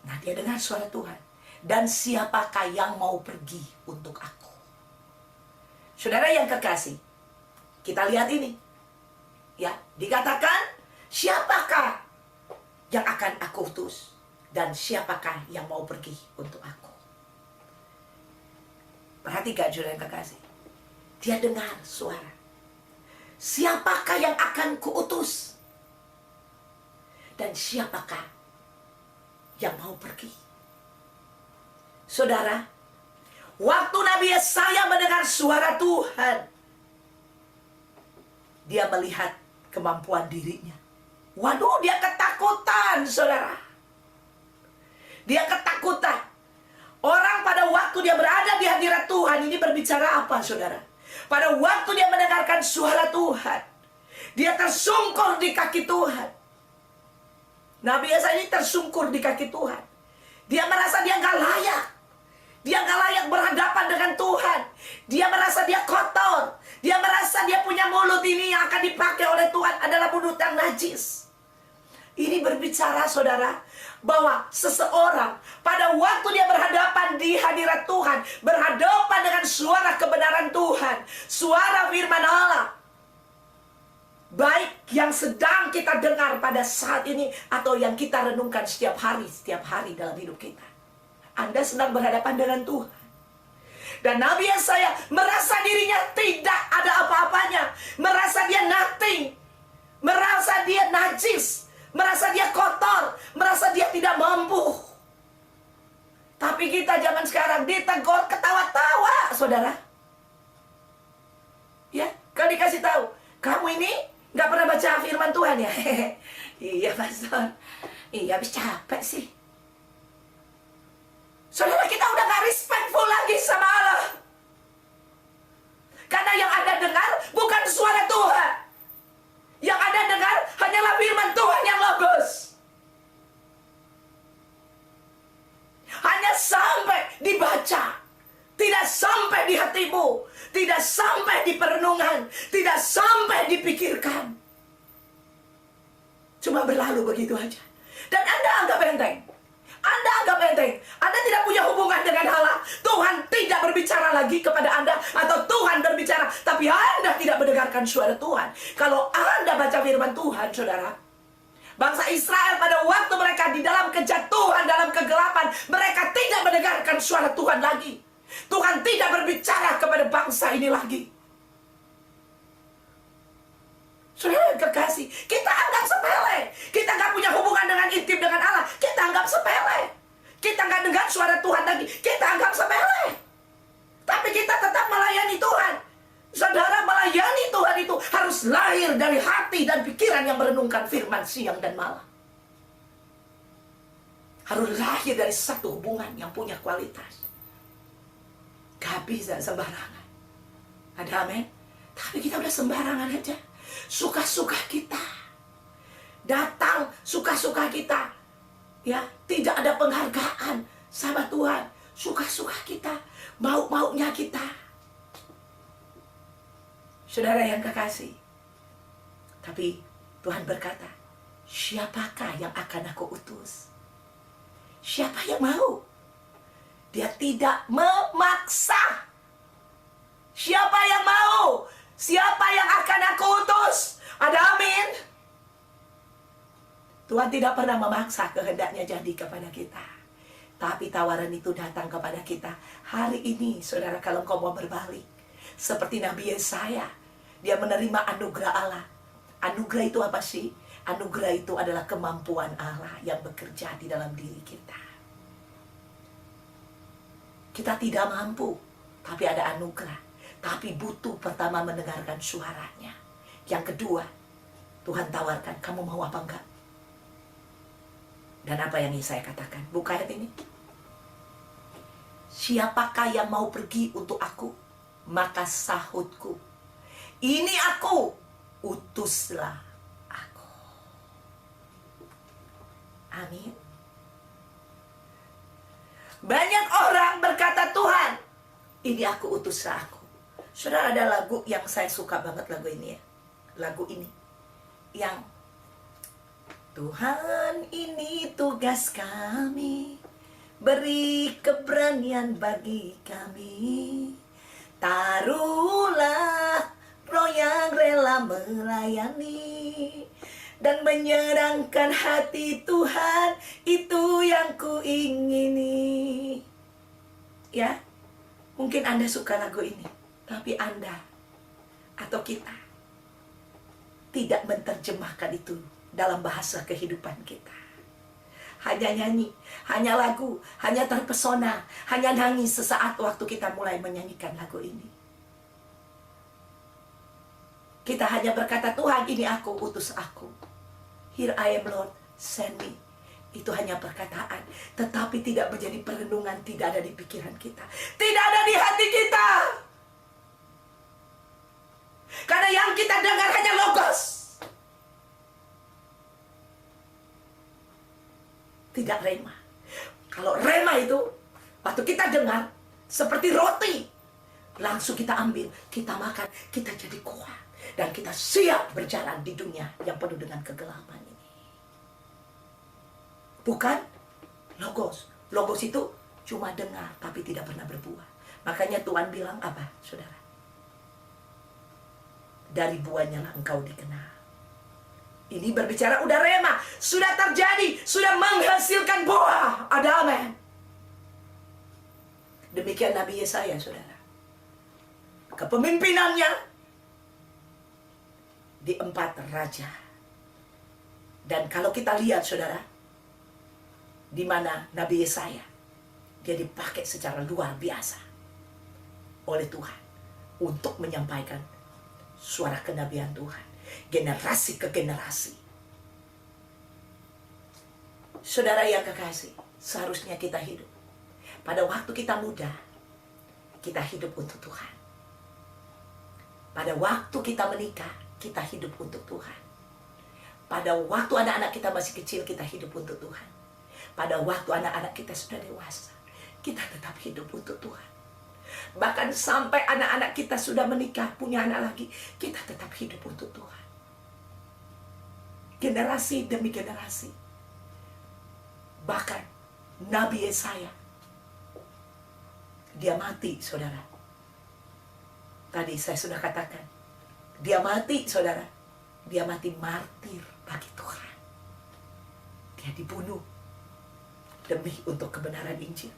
Nah, dia dengar suara Tuhan. Dan siapakah yang mau pergi untuk aku? Saudara yang kekasih, kita lihat ini. Ya, dikatakan, siapakah yang akan aku utus? Dan siapakah yang mau pergi untuk aku? Perhatikan, saudara yang kekasih. Dia dengar suara. Siapakah yang akan kuutus? Dan siapakah yang mau pergi? Saudara, waktu Nabi Yesaya mendengar suara Tuhan, dia melihat kemampuan dirinya. Waduh, dia ketakutan, saudara. Dia ketakutan. Orang pada waktu dia berada di hadirat Tuhan, ini berbicara apa, saudara? Pada waktu dia mendengarkan suara Tuhan, dia tersungkur di kaki Tuhan. Nabi Yesaya ini tersungkur di kaki Tuhan. Dia merasa dia gak layak. Dia gak layak berhadapan dengan Tuhan. Dia merasa dia kotor. Dia merasa dia punya mulut ini yang akan dipakai oleh Tuhan adalah mulut yang najis. Ini berbicara, saudara, bahwa seseorang pada waktu dia berhadapan di hadirat Tuhan, berhadapan dengan suara kebenaran Tuhan, suara firman Allah, baik yang sedang kita dengar pada saat ini atau yang kita renungkan setiap hari dalam hidup kita. Anda sedang berhadapan dengan Tuhan. Dan Nabi Yesaya merasa dirinya tidak ada apa-apanya. Merasa dia nothing. Merasa dia najis. Merasa dia kotor. Merasa dia tidak mampu. Tapi kita zaman sekarang ditegur ketawa-tawa, saudara. Ya, kalau dikasih tahu, kamu ini gak pernah baca firman Tuhan ya? Iya, Pastor. Iya, habis capek sih. Saudara, kita udah gak respectful lagi sama Allah. Karena yang Anda dengar bukan suara Tuhan. Yang Anda dengar hanyalah firman Tuhan yang logos. Hanya sampai dibaca. Tidak sampai di hatimu. Tidak sampai di perenungan. Tidak sampai dipikirkan. Cuma berlalu begitu aja. Dan Anda anggap enteng. Anda anggap enteng. Anda tidak punya hubungan dengan Allah. Tuhan tidak berbicara lagi kepada Anda. Atau Tuhan berbicara, tapi Anda tidak mendengarkan suara Tuhan. Kalau Anda baca firman Tuhan, saudara, bangsa Israel pada waktu mereka di dalam kejatuhan, dalam kegelapan, mereka tidak mendengarkan suara Tuhan lagi. Tuhan tidak berbicara kepada bangsa ini lagi. Saudara yang kekasih, kita anggap sepele. Kita gak punya hubungan dengan intim dengan Allah. Kita anggap sepele. Kita gak dengar suara Tuhan lagi. Kita anggap sepele. Tapi kita tetap melayani Tuhan. Saudara, melayani Tuhan itu harus lahir dari hati dan pikiran yang merenungkan firman siang dan malam. Harus lahir dari satu hubungan yang punya kualitas. nggak bisa sembarangan. Ada amin? Tapi kita udah sembarangan aja. Suka-suka kita. Datang suka-suka kita. Ya, tidak ada penghargaan sama Tuhan. Suka-suka kita. Mau-maunya kita. Saudara yang kekasih. Tapi Tuhan berkata, siapakah yang akan aku utus? Siapa yang mau? Dia tidak memaksa. Siapa yang mau? Siapa yang akan aku utus? Ada amin. Tuhan tidak pernah memaksa kehendaknya jadi kepada kita. Tapi tawaran itu datang kepada kita. Hari ini, saudara, kalau kau mau berbalik. Seperti Nabi Yesaya. Dia menerima anugerah Allah. Anugerah itu apa sih? Anugerah itu adalah kemampuan Allah yang bekerja di dalam diri kita. Kita tidak mampu, tapi ada anugerah. Tapi butuh pertama mendengarkan suaranya. Yang kedua, Tuhan tawarkan, kamu mau apa enggak? Dan apa yang saya katakan? Buka ayat ini. Siapakah yang mau pergi untuk aku? Maka sahutku, ini aku, utuslah aku. Amin. Banyak orang berkata, Tuhan, ini aku, utuslah aku. Saudara, ada lagu yang saya suka banget, lagu ini ya. Lagu ini. Yang Tuhan, ini tugas kami, beri keberanian bagi kami. Taruhlah roh yang rela melayani dan menyenangkan hati Tuhan, itu yang kuingini. Ya, mungkin Anda suka lagu ini, tapi Anda atau kita tidak menerjemahkan itu dalam bahasa kehidupan kita. Hanya nyanyi, hanya lagu, hanya terpesona, hanya nangis sesaat waktu kita mulai menyanyikan lagu ini. Kita hanya berkata, Tuhan, ini aku, utus aku. Here I am, Lord, send me. Itu hanya perkataan, tetapi tidak menjadi perenungan, tidak ada di pikiran kita, tidak ada di hati kita. Karena yang kita dengar hanya logos, tidak rema. Kalau rema itu, waktu kita dengar, seperti roti, langsung kita ambil, kita makan, kita jadi kuat. Dan kita siap berjalan di dunia yang penuh dengan kegelapan ini. Bukan logos. Logos itu cuma dengar, tapi tidak pernah berbuah. Makanya Tuhan bilang apa, saudara? Dari buahnya lah engkau dikenal. Ini berbicara udah rema, sudah terjadi, sudah menghasilkan buah. Ada amin. Demikian Nabi Yesaya, saudara. Kepemimpinannya di 4 raja. Dan kalau kita lihat, saudara, di mana Nabi Yesaya, dia dipakai secara luar biasa oleh Tuhan untuk menyampaikan suara kenabian Tuhan, generasi ke generasi. Saudara yang kekasih, seharusnya kita hidup. Pada waktu kita muda, kita hidup untuk Tuhan. Pada waktu kita menikah, kita hidup untuk Tuhan. Pada waktu anak-anak kita masih kecil, kita hidup untuk Tuhan. Pada waktu anak-anak kita sudah dewasa, kita tetap hidup untuk Tuhan. Bahkan sampai anak-anak kita sudah menikah, punya anak lagi, kita tetap hidup untuk Tuhan. Generasi demi generasi. Bahkan Nabi Yesaya, dia mati, saudara. Tadi saya sudah katakan, dia mati, saudara. Dia mati martir bagi Tuhan. Dia dibunuh demi untuk kebenaran Injil.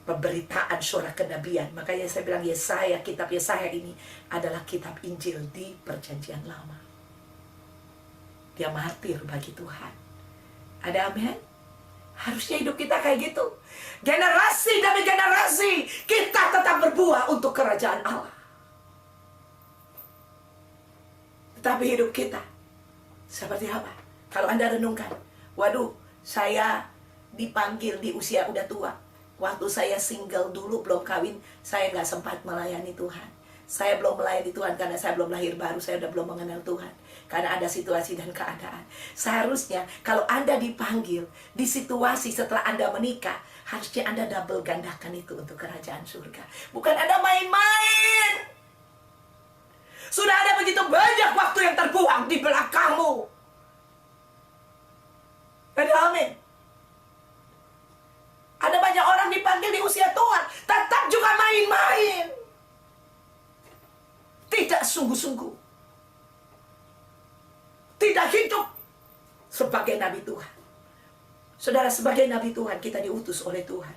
Pemberitaan suara kenabian. Makanya saya bilang Yesaya, kitab Yesaya ini adalah kitab Injil di Perjanjian Lama. Dia martir bagi Tuhan. Ada amin? Harusnya hidup kita kayak gitu. Generasi demi generasi kita tetap berbuah untuk kerajaan Allah. Tetapi hidup kita seperti apa? Kalau Anda renungkan, waduh, saya dipanggil di usia udah tua. Waktu saya single dulu, belum kawin, saya nggak sempat melayani Tuhan. Saya belum melayani Tuhan karena saya belum lahir baru, saya udah belum mengenal Tuhan. Karena ada situasi dan keadaan. Seharusnya kalau Anda dipanggil di situasi setelah Anda menikah, harusnya Anda double gandakan itu untuk kerajaan surga. Bukan Anda main-main. Sudah ada begitu banyak waktu yang terbuang di belakangmu. Amin. Ada banyak orang dipanggil di usia tua, tetap juga main-main. Tidak sungguh-sungguh. Tidak hidup sebagai nabi Tuhan. Saudara, sebagai nabi Tuhan, kita diutus oleh Tuhan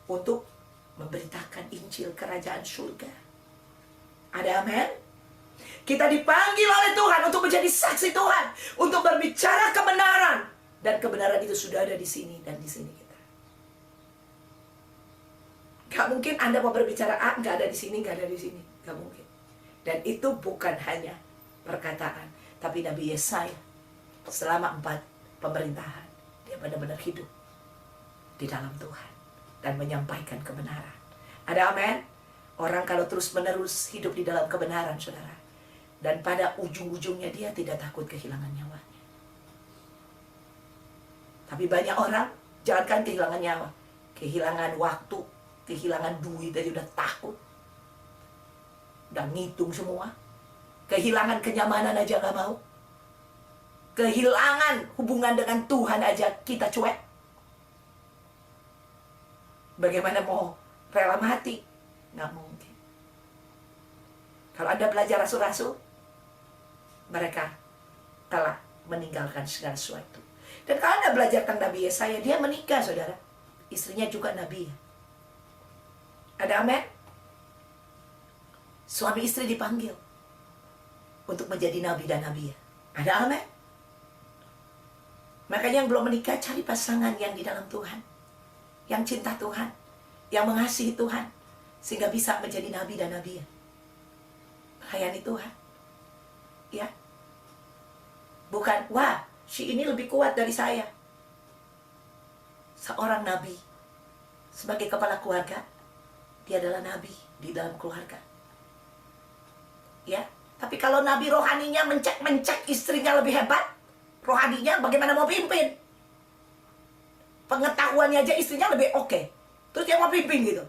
untuk memberitakan Injil kerajaan surga. Ada amin? Kita dipanggil oleh Tuhan untuk menjadi saksi Tuhan, untuk berbicara kebenaran. Dan kebenaran itu sudah ada di sini dan di sini kita. Gak mungkin Anda mau berbicara A, gak ada di sini, gak ada di sini. Gak mungkin. Dan itu bukan hanya perkataan, tapi Nabi Yesaya selama 4 pemerintahan, dia benar-benar hidup di dalam Tuhan dan menyampaikan kebenaran. Ada amin? Orang kalau terus-menerus hidup di dalam kebenaran, saudara, dan pada ujung-ujungnya dia tidak takut kehilangan nyawanya. Tapi banyak orang, jangankan kehilangan nyawa, kehilangan waktu, kehilangan duit, dia udah takut. Udah ngitung semua. Kehilangan kenyamanan aja gak mau. Kehilangan hubungan dengan Tuhan aja kita cuek. Bagaimana mau rela mati? Gak mungkin. Kalau Anda belajar rasul-rasul, mereka telah meninggalkan segala sesuatu. Dan kalau Anda belajar tentang Nabi Yesaya, dia menikah, saudara. Istrinya juga nabi. Ada amin? Suami istri dipanggil untuk menjadi nabi dan nabiya. Ada amin? Makanya yang belum menikah, cari pasangan yang di dalam Tuhan, yang cinta Tuhan, yang mengasihi Tuhan, sehingga bisa menjadi nabi dan nabiya, melayani Tuhan. Ya, bukan, wah, si ini lebih kuat dari saya. Seorang nabi, sebagai kepala keluarga, dia adalah nabi di dalam keluarga. Ya, tapi kalau nabi rohaninya mencek istrinya lebih hebat, rohaninya bagaimana mau pimpin? Pengetahuannya aja istrinya lebih oke. Terus dia mau pimpin gitu.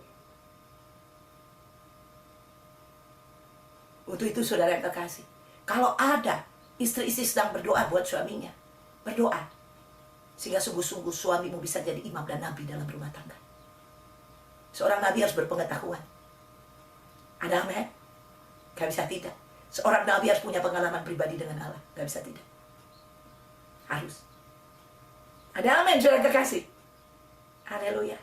Untuk itu saudara yang kekasih, kalau ada istri-istri sedang berdoa buat suaminya, berdoa sehingga sungguh-sungguh suamimu bisa jadi imam dan nabi dalam rumah tangga. Seorang nabi harus berpengetahuan. Ada amin? Gak bisa tidak. Seorang nabi harus punya pengalaman pribadi dengan Allah. Gak bisa tidak. Harus. Ada amin, saudara kekasih? Haleluya.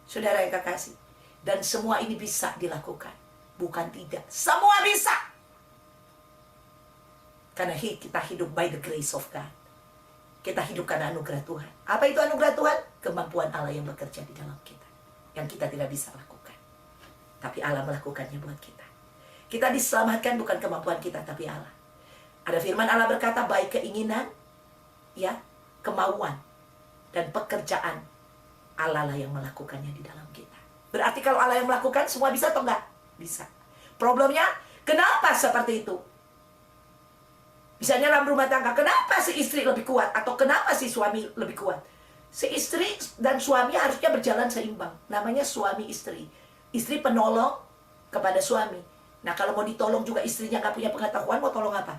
Saudara yang kekasih. Dan semua ini bisa dilakukan. Bukan tidak. Semua bisa. Karena kita hidup by the grace of God. Kita hidup karena anugerah Tuhan. Apa itu anugerah Tuhan? Kemampuan Allah yang bekerja di dalam kita, yang kita tidak bisa lakukan. Tapi Allah melakukannya buat kita. Kita diselamatkan bukan kemampuan kita, tapi Allah. Ada firman Allah berkata, baik keinginan, ya, kemauan, dan pekerjaan, Allah lah yang melakukannya di dalam kita. Berarti kalau Allah yang melakukan, semua bisa atau enggak? Bisa. Problemnya, kenapa seperti itu? Misalnya dalam rumah tangga, kenapa si istri lebih kuat? Atau kenapa si suami lebih kuat? Si istri dan suami harusnya berjalan seimbang. Namanya suami istri. Istri penolong kepada suami. Nah, kalau mau ditolong juga istrinya nggak punya pengetahuan, mau tolong apa?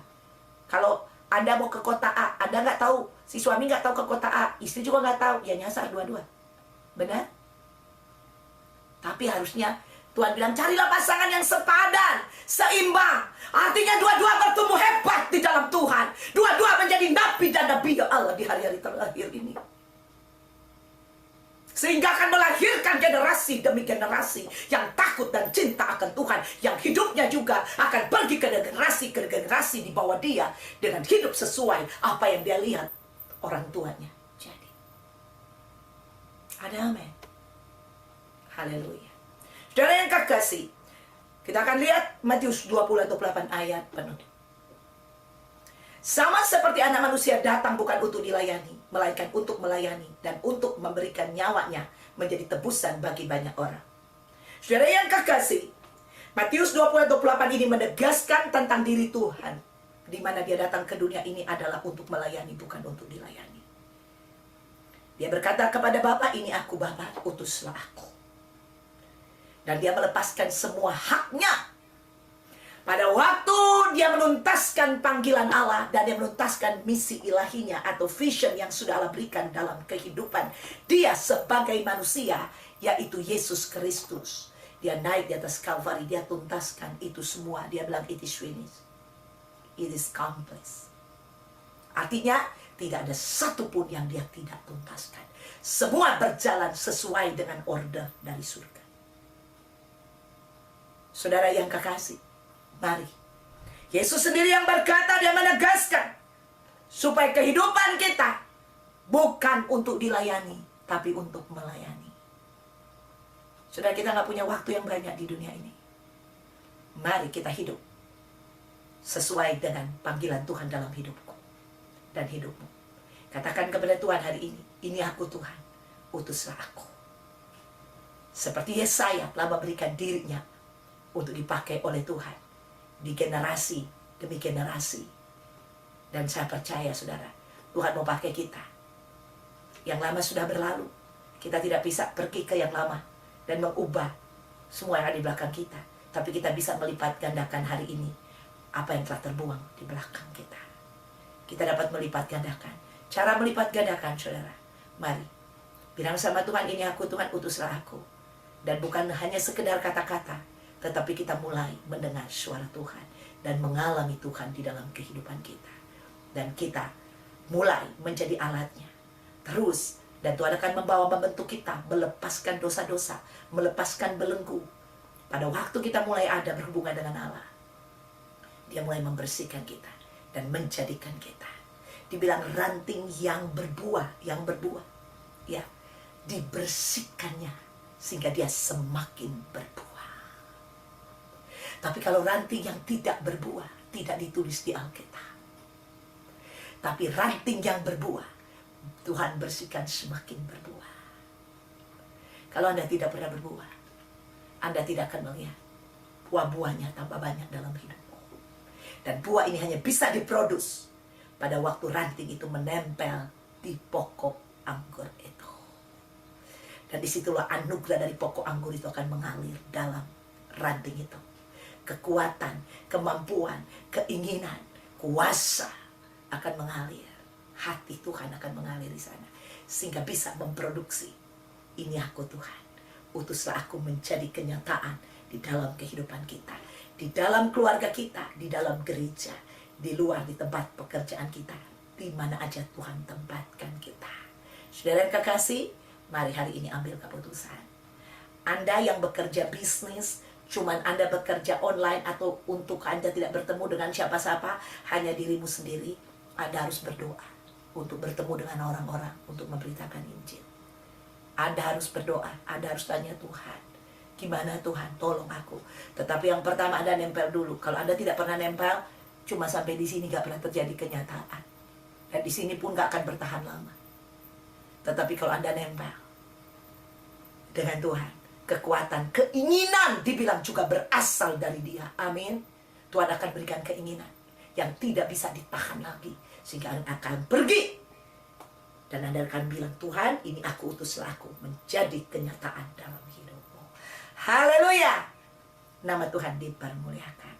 Kalau Anda mau ke kota A, Anda nggak tahu, si suami nggak tahu ke kota A, istri juga nggak tahu, ya nyasar dua-dua. Benar? Tapi harusnya Tuhan bilang, carilah pasangan yang sepadan, seimbang. Artinya dua-dua bertumbuh hebat di dalam Tuhan. Dua-dua menjadi nabi dan nabi Allah di hari-hari terakhir ini. Sehingga akan melahirkan generasi demi generasi yang takut dan cinta akan Tuhan, yang hidupnya juga akan pergi ke generasi di bawah dia dengan hidup sesuai apa yang dia lihat orang tuanya. Jadi, ada amin. Haleluya. Saudara yang kekasih, kita akan lihat Matius 20-28 ayat penuh. Sama seperti anak manusia datang bukan untuk dilayani, melainkan untuk melayani dan untuk memberikan nyawanya menjadi tebusan bagi banyak orang. Saudara yang kekasih, Matius 20:28 ini menegaskan tentang diri Tuhan, di mana dia datang ke dunia ini adalah untuk melayani, bukan untuk dilayani. Dia berkata kepada Bapa, ini aku Bapa, utuslah aku. Dan dia melepaskan semua haknya. Pada waktu dia menuntaskan panggilan Allah dan dia menuntaskan misi ilahinya atau vision yang sudah Allah berikan dalam kehidupan dia sebagai manusia, yaitu Yesus Kristus. Dia naik di atas Kalvari, dia tuntaskan itu semua. Dia bilang, it is finished. It is complex. Artinya, tidak ada satupun yang dia tidak tuntaskan. Semua berjalan sesuai dengan order dari surga. Saudara yang kekasih, mari. Yesus sendiri yang berkata, dia menegaskan supaya kehidupan kita bukan untuk dilayani, tapi untuk melayani. Saudara, kita nggak punya waktu yang banyak di dunia ini. Mari kita hidup sesuai dengan panggilan Tuhan dalam hidupku dan hidupmu. Katakan kepada Tuhan hari ini aku Tuhan, utuslah aku. Seperti Yesaya telah memberikan dirinya untuk dipakai oleh Tuhan di generasi demi generasi. Dan saya percaya saudara, Tuhan mau pakai kita. Yang lama sudah berlalu, kita tidak bisa pergi ke yang lama dan mengubah semua yang ada di belakang kita. Tapi kita bisa melipat gandakan hari ini apa yang telah terbuang di belakang kita. Kita dapat melipat gandakan. Cara melipat gandakan saudara, mari bilang sama Tuhan, ini aku Tuhan, utuslah aku. Dan bukan hanya sekedar kata-kata, tetapi kita mulai mendengar suara Tuhan dan mengalami Tuhan di dalam kehidupan kita. Dan kita mulai menjadi alatnya. Terus, dan Tuhan akan membentuk kita, melepaskan dosa-dosa, melepaskan belenggu. Pada waktu kita mulai ada berhubungan dengan Allah, dia mulai membersihkan kita dan menjadikan kita. Dibilang ranting yang berbuah, ya, dibersihkannya sehingga dia semakin berbuah. Tapi kalau ranting yang tidak berbuah, tidak ditulis di Alkitab. Tapi ranting yang berbuah, Tuhan bersihkan semakin berbuah. Kalau Anda tidak pernah berbuah, Anda tidak akan melihat buah-buahnya tambah banyak dalam hidupmu. Dan buah ini hanya bisa diproduksi pada waktu ranting itu menempel di pokok anggur itu. Dan disitulah anugerah dari pokok anggur itu akan mengalir dalam ranting itu. Kekuatan, kemampuan, keinginan, kuasa akan mengalir. Hati Tuhan akan mengalir di sana. Sehingga bisa memproduksi, ini aku Tuhan, utuslah aku menjadi kenyataan di dalam kehidupan kita. Di dalam keluarga kita, di dalam gereja, di luar, di tempat pekerjaan kita, di mana aja Tuhan tempatkan kita. Saudara yang kekasih, mari hari ini ambil keputusan. Anda yang bekerja bisnis, cuman Anda bekerja online atau untuk Anda tidak bertemu dengan siapa-siapa, hanya dirimu sendiri, Anda harus berdoa untuk bertemu dengan orang-orang, untuk memberitakan Injil. Anda harus berdoa, Anda harus tanya Tuhan, gimana Tuhan, tolong aku. Tetapi yang pertama Anda nempel dulu. Kalau Anda tidak pernah nempel, cuma sampai di sini gak pernah terjadi kenyataan. Dan di sini pun gak akan bertahan lama. Tetapi kalau Anda nempel dengan Tuhan, kekuatan, keinginan dibilang juga berasal dari Dia. Amin. Tuhan akan berikan keinginan yang tidak bisa ditahan lagi, sehingga Anda akan pergi. Dan Anda akan bilang, Tuhan, ini aku utuslah aku menjadi kenyataan dalam hidupmu. Haleluya. Nama Tuhan dipermuliakan.